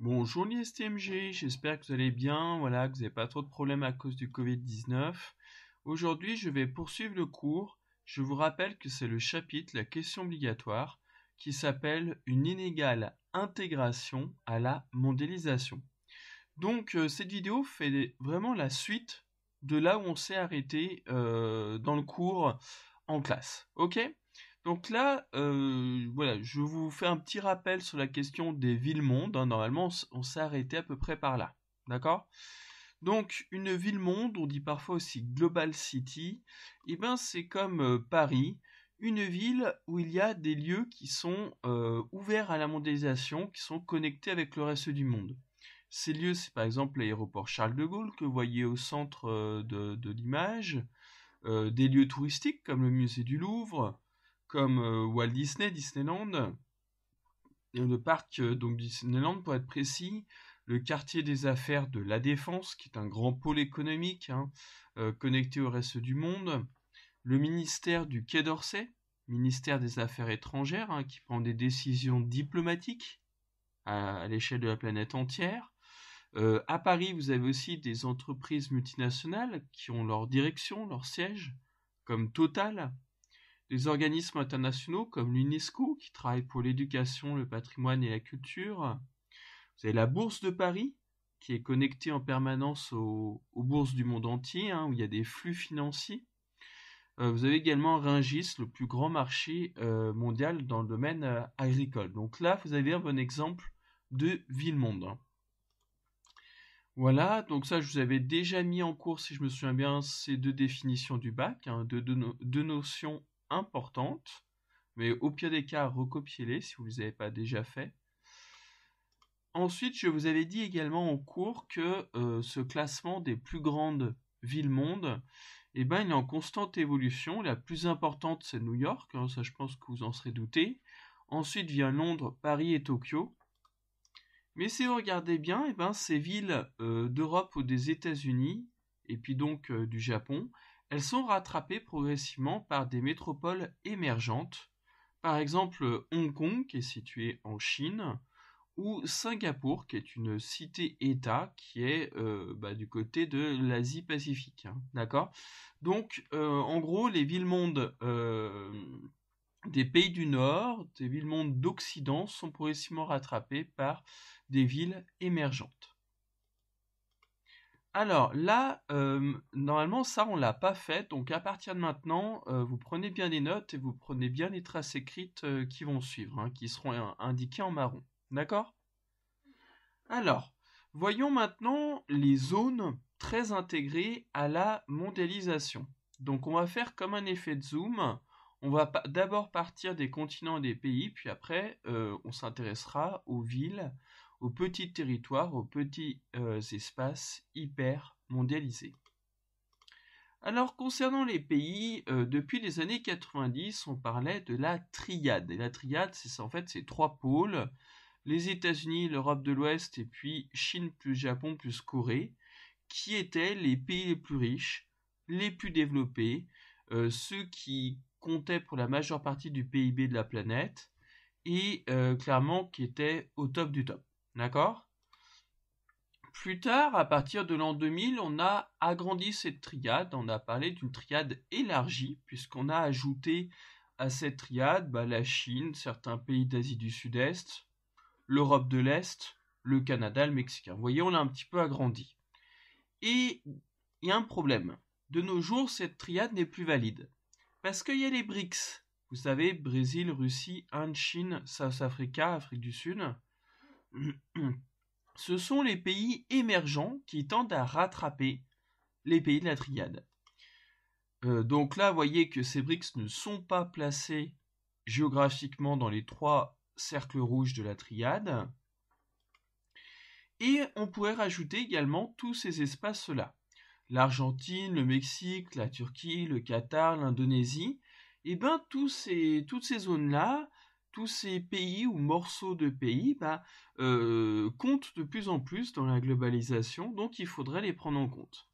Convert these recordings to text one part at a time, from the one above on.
Bonjour les STMG, j'espère que vous allez bien, voilà, que vous n'avez pas trop de problèmes à cause du Covid-19. Aujourd'hui, je vais poursuivre le cours. Je vous rappelle que c'est le chapitre, la question obligatoire, qui s'appelle une inégale intégration à la mondialisation. Donc, cette vidéo fait vraiment la suite de là où on s'est arrêté dans le cours en classe. Ok? Donc là, voilà, je vous fais un petit rappel sur la question des villes-mondes, hein. Normalement, on s'est arrêté à peu près par là. D'accord? Donc, une ville-monde, on dit parfois aussi Global City, et ben c'est comme Paris, une ville où il y a des lieux qui sont ouverts à la mondialisation, qui sont connectés avec le reste du monde. Ces lieux, c'est par exemple l'aéroport Charles de Gaulle que vous voyez au centre de l'image, des lieux touristiques comme le musée du Louvre, comme Walt Disney, Disneyland, et le parc donc Disneyland pour être précis, le quartier des affaires de La Défense, qui est un grand pôle économique hein, connecté au reste du monde, le ministère du Quai d'Orsay, ministère des Affaires étrangères, hein, qui prend des décisions diplomatiques à l'échelle de la planète entière. À Paris, vous avez aussi des entreprises multinationales qui ont leur direction, leur siège, comme Total, des organismes internationaux comme l'UNESCO, qui travaillent pour l'éducation, le patrimoine et la culture. Vous avez la Bourse de Paris, qui est connectée en permanence aux bourses du monde entier, hein, où il y a des flux financiers. Vous avez également Rungis, le plus grand marché mondial dans le domaine agricole. Donc là, vous avez un bon exemple de ville-monde. Voilà, donc ça je vous avais déjà mis en cours, si je me souviens bien, ces deux définitions du bac, hein, deux notions importantes, mais au pire des cas, recopiez-les si vous ne les avez pas déjà fait. Ensuite, je vous avais dit également en cours que ce classement des plus grandes villes-mondes, eh ben, il est en constante évolution. La plus importante, c'est New York, hein, ça je pense que vous en serez douté. Ensuite vient Londres, Paris et Tokyo. Mais si vous regardez bien, eh ben, ces villes d'Europe ou des États-Unis, et puis donc du Japon, elles sont rattrapées progressivement par des métropoles émergentes. Par exemple, Hong Kong, qui est située en Chine, ou Singapour, qui est une cité-État qui est du côté de l'Asie-Pacifique. Hein, d'accord? Donc, en gros, les villes-mondes des pays du Nord, des villes-mondes d'Occident sont progressivement rattrapées par des villes émergentes. Alors là, normalement ça on l'a pas fait, donc à partir de maintenant, vous prenez bien des notes et vous prenez bien les traces écrites qui vont suivre, hein, qui seront indiquées en marron. D'accord? Alors, voyons maintenant les zones très intégrées à la mondialisation. Donc on va faire comme un effet de zoom. On va d'abord partir des continents et des pays, puis après on s'intéressera aux villes, aux petits territoires, aux petits espaces hyper mondialisés. Alors concernant les pays, depuis les années 90, on parlait de la triade. Et la triade, c'est en fait ces trois pôles, les États-Unis, l'Europe de l'Ouest et puis Chine plus Japon plus Corée, qui étaient les pays les plus riches, les plus développés, ceux qui comptaient pour la majeure partie du PIB de la planète et clairement qui étaient au top du top. D'accord? Plus tard, à partir de l'an 2000, on a agrandi cette triade, on a parlé d'une triade élargie, puisqu'on a ajouté à cette triade la Chine, certains pays d'Asie du Sud-Est, l'Europe de l'Est, le Canada, le Mexique. Vous voyez, on a un petit peu agrandi. Et il y a un problème. De nos jours, cette triade n'est plus valide. Parce qu'il y a les BRICS. Vous savez, Brésil, Russie, Inde, Chine, South Africa, Afrique du Sud. Ce sont les pays émergents qui tentent à rattraper les pays de la triade. Donc là, vous voyez que ces BRICS ne sont pas placés géographiquement dans les trois cercles rouges de la triade. Et on pourrait rajouter également tous ces espaces-là. L'Argentine, le Mexique, la Turquie, le Qatar, l'Indonésie. Et bien, toutes ces zones-là, tous ces pays ou morceaux de pays comptent de plus en plus dans la globalisation, donc il faudrait les prendre en compte.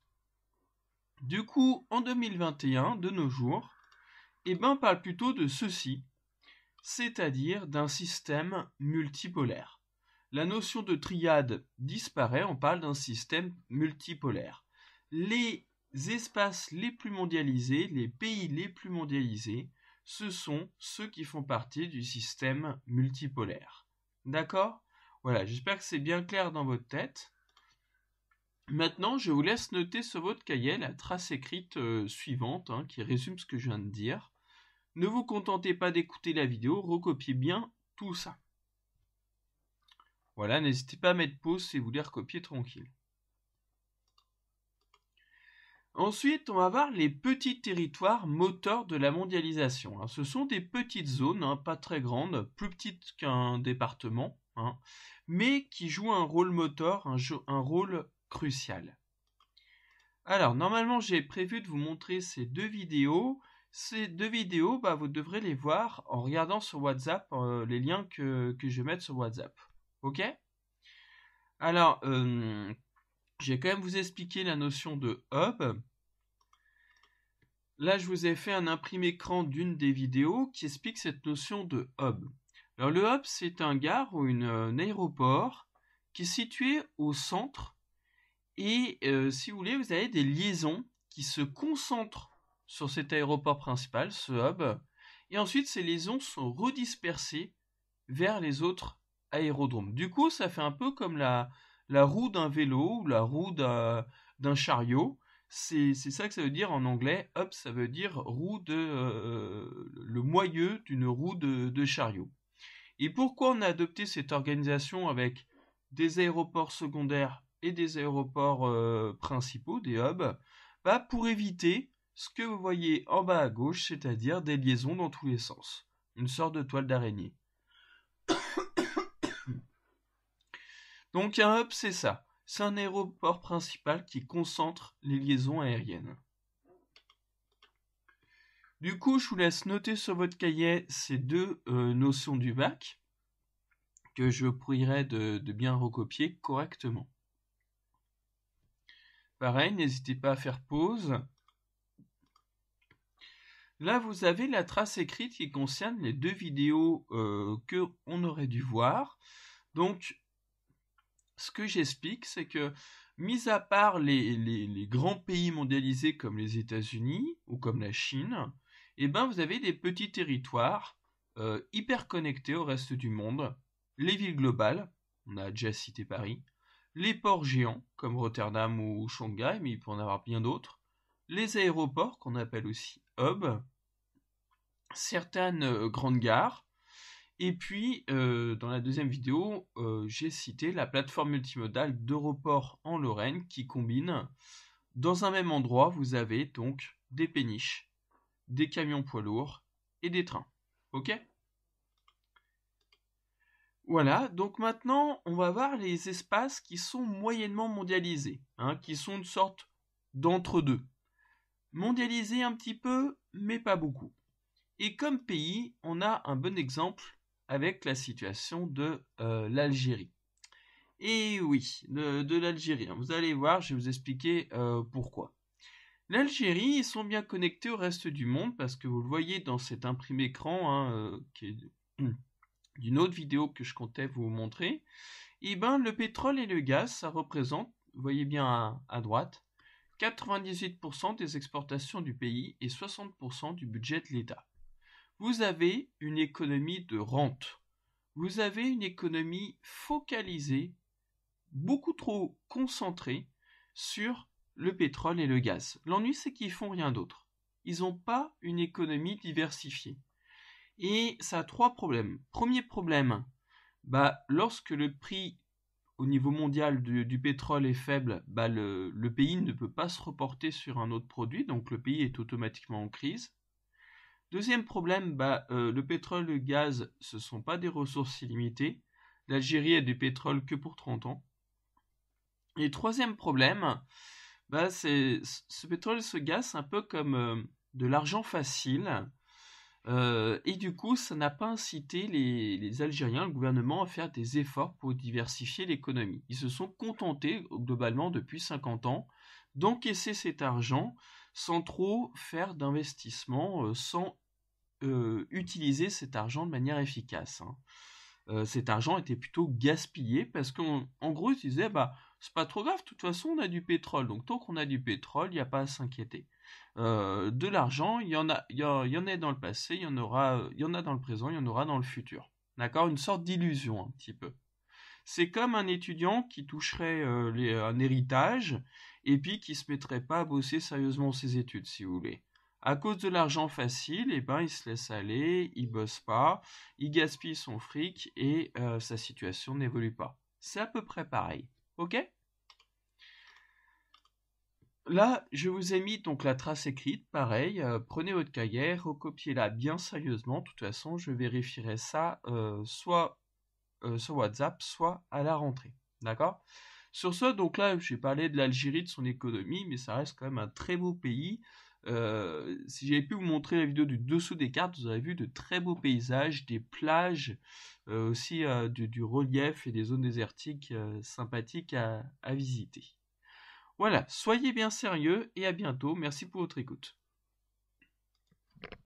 Du coup, en 2021, de nos jours, on parle plutôt de ceci, c'est-à-dire d'un système multipolaire. la notion de triade disparaît, on parle d'un système multipolaire. Les espaces les plus mondialisés, les pays les plus mondialisés, ce sont ceux qui font partie du système multipolaire. D'accord ? Voilà, j'espère que c'est bien clair dans votre tête. Maintenant, je vous laisse noter sur votre cahier la trace écrite suivante, qui résume ce que je viens de dire. Ne vous contentez pas d'écouter la vidéo, recopiez bien tout ça. Voilà, n'hésitez pas à mettre pause si vous voulez recopier tranquille. Ensuite, on va voir les petits territoires moteurs de la mondialisation. Ce sont des petites zones, pas très grandes, plus petites qu'un département, mais qui jouent un rôle moteur, un rôle crucial. Alors, normalement, j'ai prévu de vous montrer ces deux vidéos. Ces deux vidéos, vous devrez les voir en regardant sur WhatsApp les liens que je vais mettre sur WhatsApp. Ok ? Alors, je vais quand même vous expliquer la notion de hub. Là, je vous ai fait un imprimé écran d'une des vidéos qui explique cette notion de hub. Alors, le hub, c'est un gare ou un aéroport qui est situé au centre. Et si vous voulez, vous avez des liaisons qui se concentrent sur cet aéroport principal, ce hub. Et ensuite, ces liaisons sont redispersées vers les autres aérodromes. Du coup, ça fait un peu comme la roue d'un vélo ou la roue d'un chariot. C'est ça que ça veut dire en anglais. Hub, ça veut dire roue le moyeu d'une roue de chariot. Et pourquoi on a adopté cette organisation avec des aéroports secondaires et des aéroports principaux, des hubs, pour éviter ce que vous voyez en bas à gauche, c'est-à-dire des liaisons dans tous les sens. Une sorte de toile d'araignée. Donc un hub, c'est ça. C'est un aéroport principal qui concentre les liaisons aériennes. Du coup, je vous laisse noter sur votre cahier ces deux notions du bac que je vous prierai de bien recopier correctement. Pareil, n'hésitez pas à faire pause. Là, vous avez la trace écrite qui concerne les deux vidéos qu'on aurait dû voir. Donc, ce que j'explique, c'est que, mis à part les grands pays mondialisés comme les États-Unis ou comme la Chine, vous avez des petits territoires hyper connectés au reste du monde, les villes globales, on a déjà cité Paris, les ports géants comme Rotterdam ou Shanghai, mais il peut en avoir bien d'autres, les aéroports qu'on appelle aussi hubs, certaines grandes gares, et puis dans la deuxième vidéo, j'ai cité la plateforme multimodale d'Europort en Lorraine qui combine, dans un même endroit, vous avez donc des péniches, des camions poids lourds et des trains. Ok ? Voilà, donc maintenant, on va voir les espaces qui sont moyennement mondialisés, qui sont une sorte d'entre-deux. Mondialisés un petit peu, mais pas beaucoup. Et comme pays, on a un bon exemple avec la situation de l'Algérie. Et oui, de l'Algérie. Vous allez voir, je vais vous expliquer pourquoi. L'Algérie, ils sont bien connectés au reste du monde parce que vous le voyez dans cet imprimé écran qui est d'une autre vidéo que je comptais vous montrer. Et le pétrole et le gaz, ça représente, vous voyez bien à droite, 98% des exportations du pays et 60% du budget de l'État. Vous avez une économie de rente. Vous avez une économie focalisée, beaucoup trop concentrée sur le pétrole et le gaz. L'ennui, c'est qu'ils font rien d'autre. Ils n'ont pas une économie diversifiée. Et ça a trois problèmes. Premier problème, lorsque le prix au niveau mondial du pétrole est faible, le pays ne peut pas se reporter sur un autre produit, donc le pays est automatiquement en crise. Deuxième problème, le pétrole et le gaz, ce ne sont pas des ressources illimitées. L'Algérie a du pétrole que pour 30 ans. Et troisième problème, c'est ce pétrole et ce gaz, c'est un peu comme de l'argent facile. Et du coup, ça n'a pas incité les Algériens, le gouvernement, à faire des efforts pour diversifier l'économie. Ils se sont contentés, globalement, depuis 50 ans, d'encaisser cet argent sans trop faire d'investissement, sans utiliser cet argent de manière efficace. cet argent était plutôt gaspillé parce qu'en gros, ils se disaient, bah, c'est pas trop grave, de toute façon, on a du pétrole. Donc, tant qu'on a du pétrole, il n'y a pas à s'inquiéter. De l'argent, il y en a dans le passé, il y en a dans le présent, il y en aura dans le futur. D'accord? Une sorte d'illusion, un petit peu. C'est comme un étudiant qui toucherait un héritage et puis qui se mettrait pas à bosser sérieusement ses études, si vous voulez. À cause de l'argent facile, eh ben, il se laisse aller, il bosse pas, il gaspille son fric et sa situation n'évolue pas. C'est à peu près pareil. Ok? Là, je vous ai mis donc la trace écrite, pareil, prenez votre cahier, recopiez-la bien sérieusement, de toute façon, je vérifierai ça soit sur WhatsApp, soit à la rentrée. D'accord? Sur ce, donc là, j'ai parlé de l'Algérie, de son économie, mais ça reste quand même un très beau pays. Si j'avais pu vous montrer la vidéo du dessous des cartes, vous aurez vu de très beaux paysages, des plages, aussi du relief et des zones désertiques sympathiques à visiter. Voilà, soyez bien sérieux et à bientôt. Merci pour votre écoute.